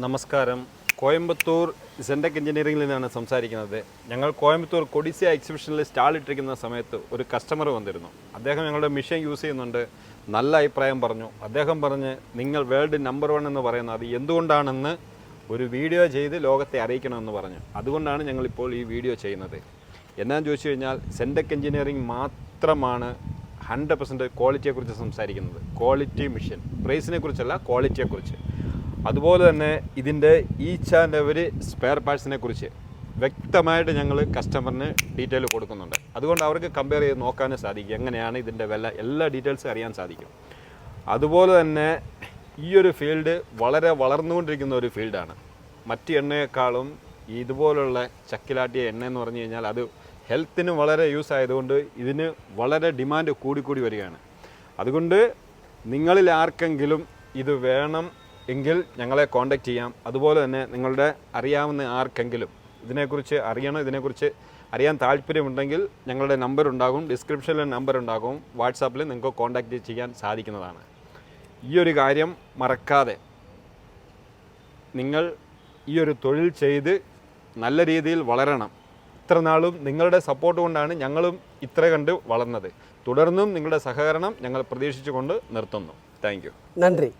നമസ്കാരം. കോയമ്പത്തൂർ സെൻടെക് എഞ്ചിനീയറിംഗിൽ നിന്നാണ് സംസാരിക്കുന്നത്. ഞങ്ങൾ കോയമ്പത്തൂർ കൊഡിസിയ എക്സിബിഷനിൽ സ്റ്റാൾ ഇട്ടിരിക്കുന്ന സമയത്ത് ഒരു കസ്റ്റമർ വന്നിരുന്നു. അദ്ദേഹം ഞങ്ങളുടെ മിഷൻ യൂസ് ചെയ്യുന്നുണ്ട്, നല്ല അഭിപ്രായം പറഞ്ഞു. അദ്ദേഹം പറഞ്ഞ് നിങ്ങൾ വേൾഡ് നമ്പർ 1 എന്ന് പറയുന്നത് അത് എന്തുകൊണ്ടാണെന്ന് ഒരു വീഡിയോ ചെയ്ത് ലോകത്തെ അറിയിക്കണമെന്ന് പറഞ്ഞു. അതുകൊണ്ടാണ് ഞങ്ങളിപ്പോൾ ഈ വീഡിയോ ചെയ്യുന്നത്. എന്നാന്ന് ചോദിച്ചു കഴിഞ്ഞാൽ സെൻടെക് എഞ്ചിനീയറിംഗ് മാത്രമാണ് 100% ക്വാളിറ്റിയെക്കുറിച്ച് സംസാരിക്കുന്നത്. ക്വാളിറ്റി മിഷൻ, പ്രൈസിനെ കുറിച്ചല്ല, ക്വാളിറ്റിയെക്കുറിച്ച്. അതുപോലെ തന്നെ ഇതിൻ്റെ ഈച്ച് ആൻഡ് എവരി സ്പെയർ പാർട്സിനെ കുറിച്ച് വ്യക്തമായിട്ട് ഞങ്ങൾ കസ്റ്റമറിന് ഡീറ്റെയിൽ കൊടുക്കുന്നുണ്ട്. അതുകൊണ്ട് അവർക്ക് കമ്പയർ ചെയ്ത് നോക്കാനും സാധിക്കും, എങ്ങനെയാണ് ഇതിൻ്റെ വില, എല്ലാ ഡീറ്റെയിൽസും അറിയാൻ സാധിക്കും. അതുപോലെ തന്നെ ഈ ഒരു ഫീൽഡ് വളരെ വളർന്നുകൊണ്ടിരിക്കുന്ന ഒരു ഫീൽഡാണ്. മറ്റ് എണ്ണയെക്കാളും ഇതുപോലുള്ള ചക്കിലാട്ടിയ എണ്ണ എന്ന് പറഞ്ഞു കഴിഞ്ഞാൽ അത് ഹെൽത്തിന് വളരെ യൂസ് ആയതുകൊണ്ട് ഇതിന് വളരെ ഡിമാൻഡ് കൂടിക്കൂടി വരികയാണ്. അതുകൊണ്ട് നിങ്ങളിൽ ആർക്കെങ്കിലും ഇത് വേണം എങ്കിൽ ഞങ്ങളെ കോൺടാക്റ്റ് ചെയ്യാം. അതുപോലെ തന്നെ നിങ്ങളുടെ അറിയാവുന്ന ആർക്കെങ്കിലും ഇതിനെക്കുറിച്ച് അറിയാൻ താല്പര്യമുണ്ടെങ്കിൽ ഞങ്ങളുടെ നമ്പർ ഉണ്ടാകും, ഡിസ്ക്രിപ്ഷനിൽ നമ്പർ ഉണ്ടാകും, വാട്സാപ്പിൽ നിങ്ങൾക്ക് കോൺടാക്റ്റ് ചെയ്യാൻ സാധിക്കുന്നതാണ്. ഈ ഒരു കാര്യം മറക്കാതെ നിങ്ങൾ ഈ ഒരു തൊഴിൽ ചെയ്ത് നല്ല രീതിയിൽ വളരണം. ഇത്ര നാളും നിങ്ങളുടെ സപ്പോർട്ട് കൊണ്ടാണ് ഞങ്ങളും ഇത്ര കണ്ട് വളർന്നത്. തുടർന്നും നിങ്ങളുടെ സഹകരണം ഞങ്ങൾ പ്രതീക്ഷിച്ചുകൊണ്ട് നിർത്തുന്നു. Thank you. നന്ദി.